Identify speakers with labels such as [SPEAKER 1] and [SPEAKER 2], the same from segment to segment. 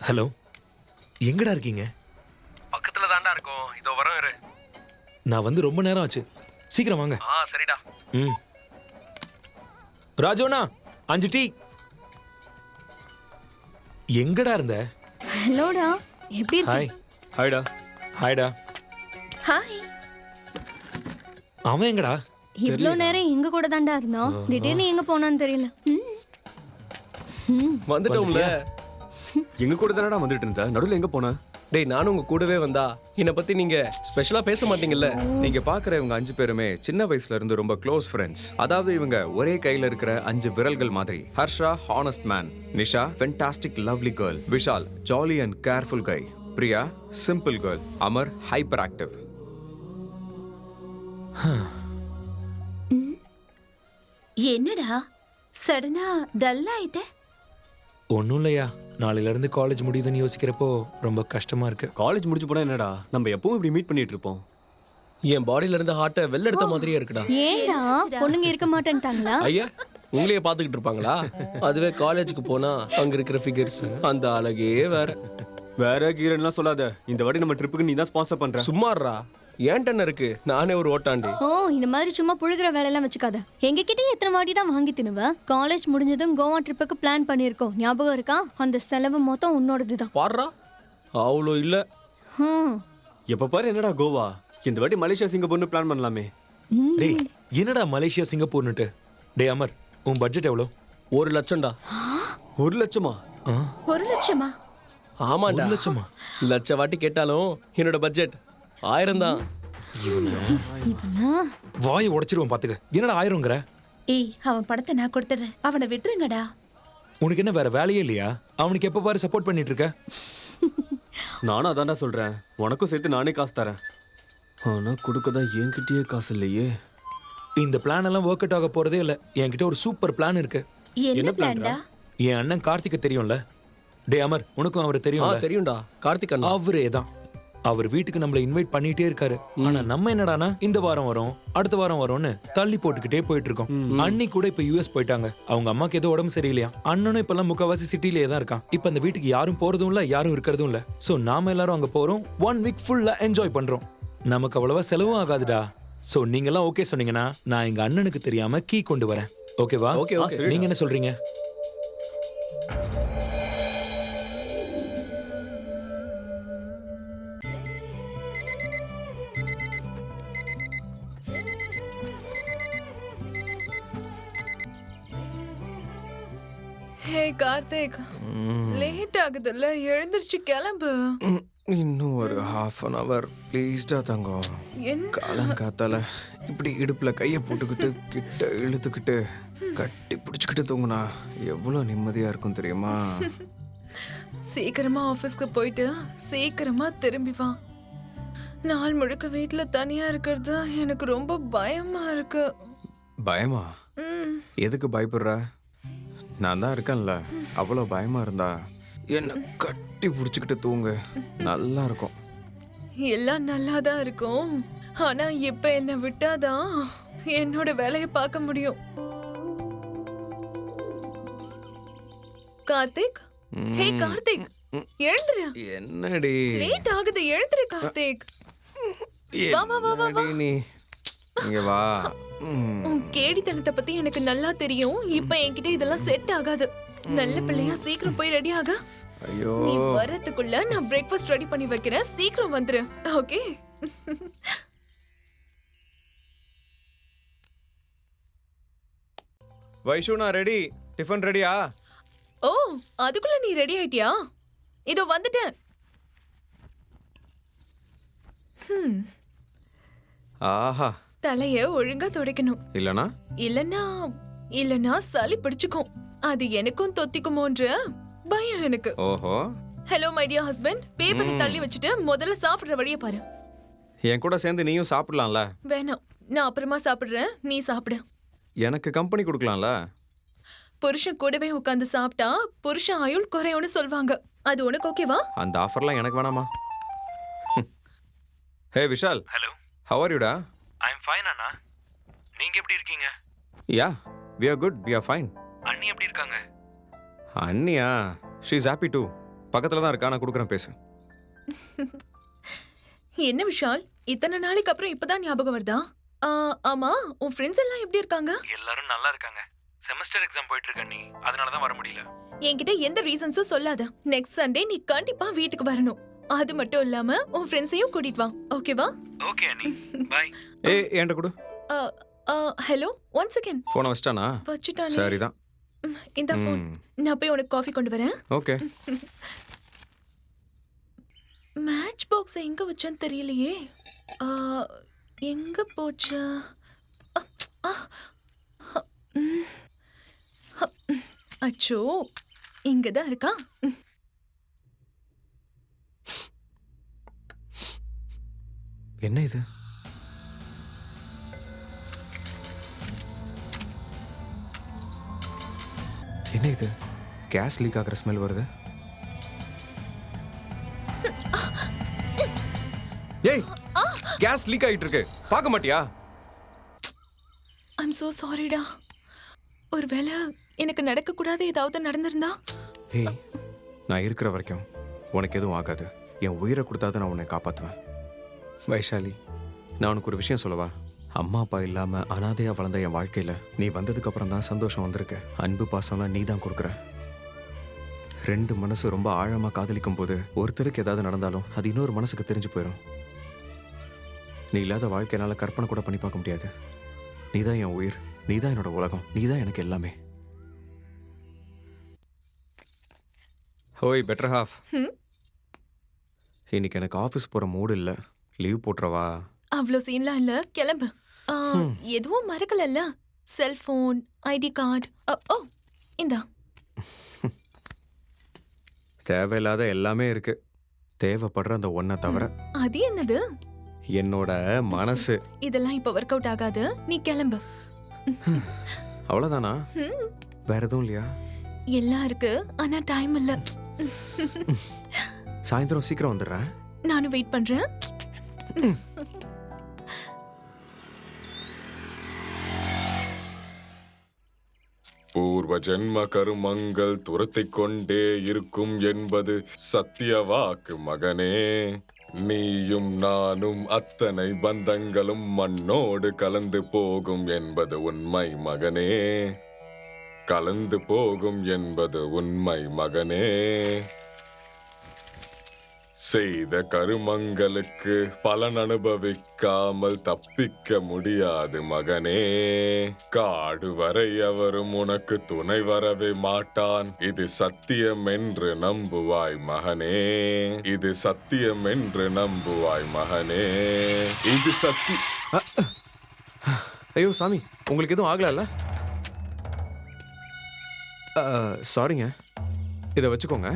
[SPEAKER 1] Hello, எங்கடா இருக்கீங்க?
[SPEAKER 2] பக்கத்துல தான்டா இருக்கோம். இதோ வரேன் இரு.
[SPEAKER 1] நான் வந்து ரொம்ப நேரம் ஆச்சு. சீக்கிரம் வாங்க.
[SPEAKER 2] சரிடா.
[SPEAKER 1] ம். ராஜோண்ணா 5 டீ. எங்கடா இருந்த?
[SPEAKER 3] ஹலோடா, எப்படி இருக்க?
[SPEAKER 1] ஹாய்.
[SPEAKER 2] ஹாய்டா.
[SPEAKER 1] ஹாய்டா.
[SPEAKER 3] ஹாய்.
[SPEAKER 1] அவன் எங்கடா?
[SPEAKER 3] இவ்ளோ நேரம் எங்க கூட தான்டா இருந்தோம். திடீர்னு எங்க போனான்னு தெரியல.
[SPEAKER 2] வந்துட்டோம்ல. எங்க கூட தானடா வந்துட்டு இருந்த. நடுவுல எங்க போன?
[SPEAKER 4] டேய், நானும் உங்க கூடவே வந்தா என்னை பத்தி நீங்க ஸ்பெஷலா பேச மாட்டீங்கல்ல?
[SPEAKER 5] நீங்க பாக்குற இவங்க 5 பேருமே சின்ன வயசுல இருந்து ரொம்ப க்ளோஸ் ஃப்ரெண்ட்ஸ். அதாவது இவங்க ஒரே கையில இருக்கிற 5 விரல்கள் மாதிரி. Harsha honest man, Nisha fantastic lovely girl, Vishal jolly and careful guy, Priya simple girl, Amar hyper active.
[SPEAKER 6] என்னடா சடனா டல் ஆயிட்ட?
[SPEAKER 1] ஒன்றும் இல்லையா, நாளையில இருந்து காலேஜ் முடியுதுன்னு யோசிக்கிறப்போ ரொம்ப கஷ்டமா இருக்கு.
[SPEAKER 2] காலேஜ் முடிச்சு போனா என்னடா, நம்ம எப்பவும் இப்படி மீட் பண்ணிட்டு இருப்போம்.
[SPEAKER 4] என் பாடியில இருந்து ஹார்ட்டை வெளில எடுத்த மாதிரியே இருக்குடா.
[SPEAKER 3] ஏன்டா பொண்ணுங்க இருக்க மாட்டேன்ட்டாங்களா?
[SPEAKER 4] ஐயா, உங்களையே பாத்துக்கிட்டு இருப்பாங்களா? அதுவே காலேஜுக்கு போனா அங்க இருக்கிற ஃபிகர்ஸ், அந்த அழகே வேற.
[SPEAKER 2] வேற கீரன்லாம் சொல்லாத. இந்த வாட்டி நம்ம ட்ரிப்புக்கு நீ தான் ஸ்பான்சர் பண்ற.
[SPEAKER 4] சும்மாறா, ஏன்டன இருக்கு, நானே ஒரு ஓட்டாண்டி.
[SPEAKER 3] ஓ, இந்த மாதிரி சும்மா புழுகிற வேலையெல்லாம் வச்சுக்காத. எங்ககிட்ட எத்தனை வாட்டி தான் வாங்கி தின்னுவ? காலேஜ் முடிஞ்சதும் கோவா ட்ரிப்புக்கு பிளான் பண்ணியிருக்கோம், ஞாபகம் இருக்கா? அந்த செலவு மொத்தம் உன்னோடது தான்.
[SPEAKER 4] பாடுறா, அவ்வளோ இல்ல.
[SPEAKER 2] எப்ப பாரு என்னடா கோவா. இந்த வாட்டி மலேசியா சிங்கப்பூர்னு பிளான் பண்ணலாமே.
[SPEAKER 1] டேய், என்னடா மலேசியா சிங்கப்பூர்னுட்டு? டேய் அமர், உன் பட்ஜெட் எவ்வளோ?
[SPEAKER 4] 1 லட்சம்டா.
[SPEAKER 2] 1 லட்சமா?
[SPEAKER 6] 1 லட்சமா?
[SPEAKER 4] ஆமாண்டா.
[SPEAKER 1] 1 லட்சமா?
[SPEAKER 4] லட்ச வாட்டி கேட்டாலும் என்னோட பட்ஜெட் 1000 தான்.
[SPEAKER 3] இவனா
[SPEAKER 1] வாயை உடைச்சிருவான் பாத்துக்க. என்னடா 1000ங்கற?
[SPEAKER 6] ஏய், அவன் படத்தை நான் கொடுத்துறேன், அவனை விட்டுருங்கடா.
[SPEAKER 1] உனக்கு என்ன வேற வேலையே இல்லையா? அவனுக்கு எப்ப பாரு சப்போர்ட் பண்ணிட்டு இருக்க.
[SPEAKER 2] நானும் அதான்டா சொல்றேன். உனக்கும் சேர்த்து நானே காசு தரேன். ஆனா கொடுக்கதான் என்கிட்டயே காசு இல்லையே.
[SPEAKER 1] இந்த பிளான் எல்லாம் ஒர்க் அவுட் ஆக போறதே இல்ல. என்கிட்ட ஒரு சூப்பர் பிளான் இருக்கு.
[SPEAKER 6] என்ன பிளான்டா?
[SPEAKER 1] என் அண்ணன் கார்த்திக் தெரியும்ல? டே அமர், உனக்கும் அவரை தெரியும்?
[SPEAKER 4] தெரியும்டா, கார்த்திக் அண்ணா.
[SPEAKER 1] அவரே தான். அவர் வீட்டுக்கு நம்மள இன்வைட் பண்ணிட்டே இருக்காரு. ஆனா நம்ம என்னடானா இந்த வாரம் வரோம், அடுத்த வாரம் வரோம்னு தள்ளி போட்டுக்கிட்டே போயிட்டு இருக்கோம். அண்ணி கூட இப்ப யூஎஸ் போயிட்டாங்க. அவங்க அம்மாக்கு ஏதோ உடம்பு சரியில்லையா. அண்ணனும் இப்ப எல்லாம் முக்காவாசி சிட்டிலேயே தான் இருக்கான். இப்ப அந்த வீட்டுக்கு யாரும் போறதும் இல்ல, யாரும் இருக்கிறதும் இல்ல. சோ நாம எல்லாரும் அங்க போறோம். 1 வீக் ஃபுல்லா என்ஜாய் பண்றோம். நமக்கு அவ்வளவா செலவும் ஆகாதுடா. சோ நீங்க எல்லாம் ஓகே சொன்னீங்கன்னா நான் எங்க அண்ணனுக்கு தெரியாம கீ கொண்டு வரேன். ஓகேவா?
[SPEAKER 4] Okay, okay.
[SPEAKER 1] நீங்க என்ன சொல்றீங்க?
[SPEAKER 7] ஹே கார்த்திக், லேட் ஆகுதுல்ல, எழுந்திருச்சு கிளம்பு.
[SPEAKER 5] இன்னும் ஒரு ½ அன் அவர் ப்ளீஸ்டா தங்கம்.
[SPEAKER 7] என்ன
[SPEAKER 5] காலங்காத்தால இப்படி இடுப்புல கையை போட்டுக்கிட்டு கிட்ட இழுத்துக்கிட்டு கட்டி பிடிச்சிக்கிட்டு தூங்குனா எவ்வளோ நிம்மதியா இருக்கும் தெரியுமா?
[SPEAKER 7] சீக்கிரமா ஆபீஸ்க்கு போயிட்டு சீக்கிரமா திரும்பி வா. நாள் முழுக்க வீட்டுல தனியா இருக்கிறது எனக்கு ரொம்ப பயமா இருக்கு.
[SPEAKER 5] பயமா?
[SPEAKER 7] ம்,
[SPEAKER 5] எதுக்கு பயப்படுற? நான் தான் இருக்கேன்ல. அவ்வளோ பயமா இருந்தா என்ன கட்டி பிடிச்சிக்கிட்டு தூங்கு, நல்லா இருக்கும்.
[SPEAKER 7] எல்லாம் நல்லாதான் இருக்கும். ஆனா இப்ப என்ன விட்டாதான் என்னோட வேலையை பார்க்க முடியும். கார்த்திக், ஹே கார்த்திக், எழுந்துரு.
[SPEAKER 5] என்னடி
[SPEAKER 7] லேட் ஆகுது, எழுந்துரு கார்த்திக். வா வா வா வா வா.
[SPEAKER 5] என்னடி நீ இங்க வா.
[SPEAKER 7] உன் கேடித்தனத்தை பத்தி எனக்கு நல்லா தெரியும். இப்ப என்கிட்ட இதெல்லாம் செட் ஆகாது. நல்ல பிள்ளையா சீக்கிரம் போய் ரெடி ஆக.
[SPEAKER 5] ஐயோ,
[SPEAKER 7] நீ வரதுக்குள்ள நான் பிரேக்ஃபாஸ்ட் ரெடி பண்ணி வைக்கிறேன். சீக்கிரம் வந்துரு, ஓகே?
[SPEAKER 5] வைஷு நான் ரெடி. டிஃபன் ரெடியா?
[SPEAKER 7] ஓ, அதுக்குள்ள நீ ரெடி ஆயிட்டியா? இதோ வந்துட்டேன்.
[SPEAKER 5] ஆஹா.
[SPEAKER 7] தலைய ஒழுங்கா துடைக்கணும்.
[SPEAKER 5] இல்லனா
[SPEAKER 7] இல்லனா சளி பிடிச்சுக்கும். அது எனக்கும் தொத்திக்குமோன்ற பயம் எனக்கு.
[SPEAKER 5] ஓஹோ.
[SPEAKER 7] ஹலோ மை டியர் ஹஸ்பண்ட், பேப்பரை தள்ளி வச்சுட்டு முதல்ல சாப்பிடுற வழியை பாரு.
[SPEAKER 5] என் கூட சேர்ந்து நீயும் சாப்பிடலாம்ல?
[SPEAKER 7] வேணாம், நான் அப்புறமா சாப்பிடுறேன், நீ சாப்பிடு.
[SPEAKER 5] எனக்கு கம்பெனி கொடுக்கலாம்ல?
[SPEAKER 7] புருஷன் கூடவே உட்கார்ந்து சாப்பிட்டா புருஷன் ஆயுள் குறையும்னு சொல்வாங்க. அது உனக்கு ஓகேவா?
[SPEAKER 5] அந்த ஆஃபர்லாம் எனக்கு வேணாமா. Hey Vishal.
[SPEAKER 2] Hello.
[SPEAKER 5] How are you டா?
[SPEAKER 2] ஐ அம் ஃபைன் அண்ணா. நீங்க எப்படி இருக்கீங்க?
[SPEAKER 5] யா, we are good, we are fine.
[SPEAKER 2] அண்ணி எப்படி இருக்காங்க?
[SPEAKER 5] அண்ணியா? she is happy too. பக்கத்துல தான் இருக்கா, நான் கொடுக்குறேன், பேசு.
[SPEAKER 7] என்ன விஷால், இத்தனை நாளைக்கு அப்புறம் இப்பதான் ஞாபகம் வருதா? ஆமா, உன் ஃப்ரெண்ட்ஸ் எல்லாம் எப்படி இருக்காங்க?
[SPEAKER 1] எல்லாரும் நல்லா இருக்காங்க. செமஸ்டர் எக்ஸாம் போயிட்டு இருக்க நீ, அதனால தான் வர முடியல.
[SPEAKER 7] என்கிட்ட எந்த ரீசன்ஸும் சொல்லாத. நெக்ஸ்ட் சண்டே நீ கண்டிப்பா வீட்டுக்கு வரணும். அது மட்டும் இல்லாம உன் ஃப்ரெண்ட்ஸையும் கூட்டிட்டு வா, ஓகேவா?
[SPEAKER 1] ஓகே அண்ணி, பை.
[SPEAKER 5] ஏய் என்கிட்ட கொடு.
[SPEAKER 7] Hello, 1 second.
[SPEAKER 5] போனை வச்சிட்டானா?
[SPEAKER 7] வச்சுட்டானே.
[SPEAKER 5] சரிதான்.
[SPEAKER 7] இந்த ஃபோன், நான் போய் உனக்கு காஃபி கொண்டு வரேன்.
[SPEAKER 5] ஓகே.
[SPEAKER 7] மேட்ச் பாக்ஸ் எங்க வச்சேன்னு தெரியலையே. எங்க போச்சு? அச்சோ, இங்கதான் இருக்கா.
[SPEAKER 5] என்ன இது? என்ன இது? கேஸ் லீக் ஆகிற ஸ்மெல் வருது. ஏய், கேஸ் லீக் ஆகிட்டு இருக்கு, பார்க்க மாட்டியா?
[SPEAKER 7] ஐம் சோ சாரிடா. ஒருவேளை எனக்கு நடக்கக்கூடாது ஏதாவது நடந்திருந்தா?
[SPEAKER 5] ஏய், நான் இருக்கிற வரைக்கும் உனக்கு எதுவும் ஆகாது. என் உயிரை கொடுத்தாதான் நான் உன்னை காப்பாற்றுவேன். வைஷாலி, நான் உனக்கு ஒரு விஷயம் சொல்லவா? அம்மா அப்பா இல்லாம அனாதையா வளர்ந்த என் வாழ்க்கையில நீ வந்ததுக்கு அப்புறம் தான் சந்தோஷம் வந்திருக்கு. அன்பு பாசம்லாம் நீ தான் கொடுக்குற. 2 மனசு ரொம்ப ஆழமா காதலிக்கும் போது ஒருத்தருக்கு ஏதாவது நடந்தாலும் அது இன்னொரு மனசுக்கு தெரிஞ்சு போயிடும். நீ இல்லாத வாழ்க்கை என்னால கற்பனை கூட பண்ணி பார்க்க முடியாது. நீ தான் என் உயிர், நீ தான் என்னோட உலகம், நீ தான் எனக்கு எல்லாமே. ஹோய் பெட்டர் ஹாஃப், இன்னைக்கு எனக்கு ஆஃபீஸ் போற மூடு இல்லை, லீவ் போட்டுறவா?
[SPEAKER 7] அவ்வளோ சீன்லாம் இல்ல, கிளம்பு. எதுவும் மறக்கலல்ல? Cellphone, ID card. ஓ, இந்தா.
[SPEAKER 5] தேவையில்லாத எல்லாமே இருக்கு, தேவைப்படுற அந்த ஒன்றை தவிர.
[SPEAKER 7] அது என்னது?
[SPEAKER 5] என்னோட மனசு.
[SPEAKER 7] இதெல்லாம் இப்ப ஒர்க் அவுட் ஆகாது, நீ கிளம்பு.
[SPEAKER 5] அவ்வளவுதானா? வேற எதுவும் இல்லையா?
[SPEAKER 7] எல்லாம் இருக்கு, ஆனா டைம் இல்ல.
[SPEAKER 5] சாயந்தரம் சீக்கிரம் வந்துடுறேன்.
[SPEAKER 7] நானும் வெயிட் பண்றேன்.
[SPEAKER 8] பூர்வ ஜென்ம கருமங்கள் துரத்திக் கொண்டே இருக்கும் என்பது சத்திய வாக்கு மகனே. நீயும் நானும் அத்தனை பந்தங்களும் மண்ணோடு கலந்து போகும் என்பது உண்மை மகனே. கலந்து போகும் என்பது உண்மை மகனே. செய்த கருமங்களுக்கு பலன் அனுபவிக்காமல் தப்பிக்க முடியாது மகனே. காடு வரை அவரும் உனக்கு துணை வரவே மாட்டான். இது சத்தியம் என்று நம்புவாய் மகனே. இது சத்தியம் என்று நம்புவாய் மகனே. இது
[SPEAKER 5] ஐயோ சாமி, உங்களுக்கு எதுவும் ஆகல? சாரிங்க, இதை வச்சுக்கோங்க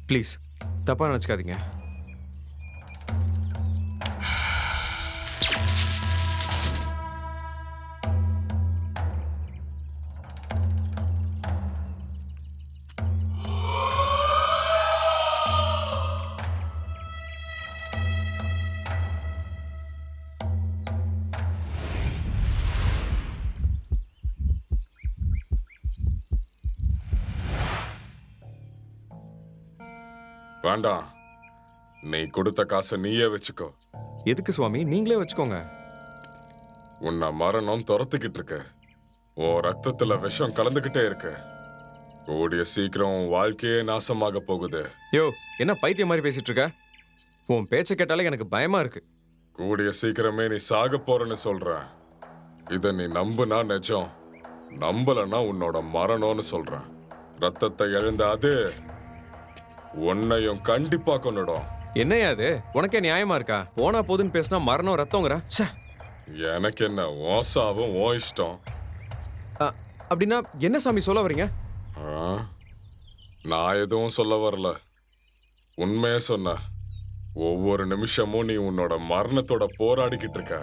[SPEAKER 5] ப்ளீஸ், தப்பா நினச்சிக்காதீங்க.
[SPEAKER 8] வேண்டாம், நீ கொடுத்த காசை நீயே வச்சுக்கோ.
[SPEAKER 5] எதுக்கு சுவாமி? நீங்களே வச்சுக்கோங்க.
[SPEAKER 8] உன்னை மரணம் துரத்துக்கிட்டு இருக்கு. உன் ரத்தத்துல விஷம் கலந்துகிட்டே இருக்கு. கூடிய சீக்கிரம் உன் வாழ்க்கையே நாசமாக போகுது.
[SPEAKER 5] யோ, என்ன பைத்தியம் மாதிரி பேசிட்டு இருக்க? உன் பேச்சை கேட்டாலே எனக்கு பயமா இருக்கு.
[SPEAKER 8] கூடிய சீக்கிரமே நீ சாக போறன்னு சொல்ற. இத நீ நம்புனா நிஜம், நம்பலன்னா உன்னோட மரணம்னு சொல்றேன். ரத்தத்தை எழுந்த அது உன்னையும் கண்டிப்பா கொன்னுடும்.
[SPEAKER 5] என்னையா அது? உனக்கே நியாயமா இருக்கா? போனா போதுன்னு பேசினா மரணம் ரத்தங்கிற.
[SPEAKER 8] எனக்கு என்ன, உன் சாவும் உன் இஷ்டம்.
[SPEAKER 5] அப்படின்னா என்ன சாமி சொல்ல வரீங்க?
[SPEAKER 8] நான் எதுவும் சொல்ல வரல, உண்மையே சொன்ன. ஒவ்வொரு நிமிஷமும் நீ உன்னோட மரணத்தோட போராடிக்கிட்டு இருக்க.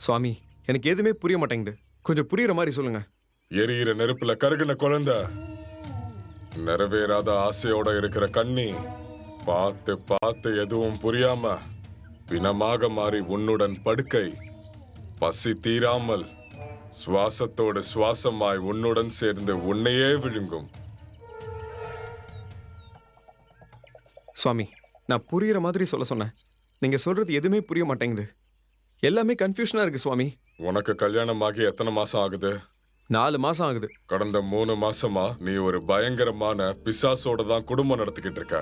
[SPEAKER 5] சுவாமி, எனக்கு எதுவுமே புரிய மாட்டேங்குது, கொஞ்சம் புரியுற மாதிரி சொல்லுங்க.
[SPEAKER 8] எரியிற நெருப்புல கருகின குழந்தை, நிறைவேறாத ஆசையோட இருக்கிற கண்ணி, பார்த்து பார்த்து எதுவும் புரியாம பிணமாக மாறி உன்னுடன் படுக்கை, பசி தீராமல் சுவாசத்தோடு சுவாசமாய் உன்னுடன் சேர்ந்து உன்னையே விழுங்கும்
[SPEAKER 5] சுவாமி, நான் புரியுற மாதிரி சொல்ல சொன்னேன். நீங்க சொல்றது எதுவுமே புரிய மாட்டேங்குது. எல்லாமே கன்ஃபியூஷனா இருக்கு சுவாமி.
[SPEAKER 8] உனக்கு கல்யாணம் ஆகி எத்தனை மாசம் ஆகுது?
[SPEAKER 5] 4 மாசம் ஆகுது.
[SPEAKER 8] கடந்த 3 மாசமா நீ ஒரு பயங்கரமான பிசாசோட தான் குடும்பம் நடத்திக்கிட்டு இருக்க.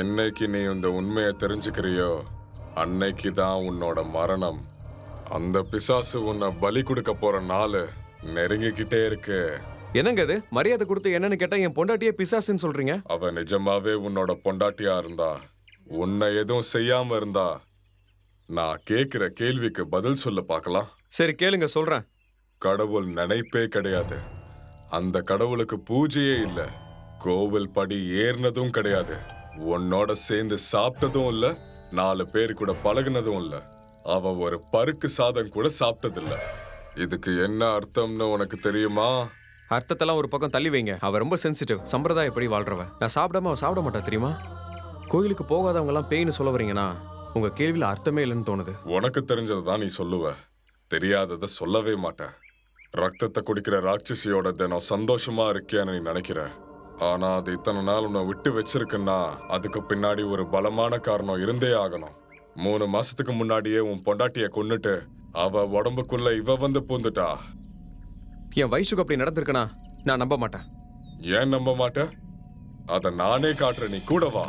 [SPEAKER 8] என்னைக்கு நீ இந்த உண்மையை தெரிஞ்சுக்கிறியோ அன்னைக்கு தான் உன்னோட மரணம். அந்த பிசாசு உன்னை பலி கொடுக்க போற நாள் நெருங்கிக்கிட்டே இருக்கு.
[SPEAKER 5] என்னங்க அது? மரியாதை கொடுத்து என்னன்னு கேட்டா என் பொண்டாட்டியே பிசாசுன்னு சொல்றீங்க.
[SPEAKER 8] அவ நிஜமாவே உன்னோட பொண்டாட்டியா இருந்தா, உன்னை எதுவும் செய்யாம இருந்தா, நான் கேக்குற கேள்விக்கு பதில் சொல்ல பார்க்கலாம்.
[SPEAKER 5] சரி கேளுங்க, சொல்றேன்.
[SPEAKER 8] கடவுள் நினைப்பே கிடையாது. அந்த கடவுளுக்கு பூஜையே இல்ல. கோவில் படி ஏறினதும் கிடையாது. உன்னோட சேர்ந்து சாப்பிட்டதும் இல்ல. 4 பேர் கூட பழகுனதும் இல்ல. அவ ஒரு பருக்கு சாதம் கூட சாப்பிட்டதில்ல. இதுக்கு என்ன அர்த்தம்னு உனக்கு தெரியுமா?
[SPEAKER 5] அர்த்தத்தெல்லாம் ஒரு பக்கம் தள்ளி வைங்க. அவ ரொம்ப சென்சிட்டிவ், சம்பிரதாயப்படி வாழ்றவ. நான் சாப்பிடாம அவ சாப்பிட மாட்டா தெரியுமா? கோயிலுக்கு போகாதவங்க எல்லாம் பேய்னு சொல்ல வரீங்கன்னா உங்க கேள்வியில அர்த்தமே இல்லைன்னு தோணுது.
[SPEAKER 8] உனக்கு தெரிஞ்சதை தான் நீ சொல்லுவ, தெரியாததை சொல்லவே மாட்ட. ரத்தத்தை குடிக்கிற ராட்சசியோட தினம் சந்தோஷமா இருக்கியான்னு நீ நினைக்கிற. ஆனா அது இத்தனை நாள் உன்னை விட்டு வச்சிருக்குன்னா அதுக்கு பின்னாடி ஒரு பலமான காரணம் இருந்தே ஆகணும். 3 மாசத்துக்கு முன்னாடியே உன் பொண்டாட்டிய கொன்னுட்டு அவ உடம்புக்குள்ள இவ வந்து பூந்துட்டா.
[SPEAKER 5] என் வயசுக்கு அப்படி நடந்திருக்குன்னா நான் நம்ப மாட்டேன்.
[SPEAKER 8] ஏன் நம்ப மாட்ட? அத நானே காட்டுறேன், நீ கூட வா.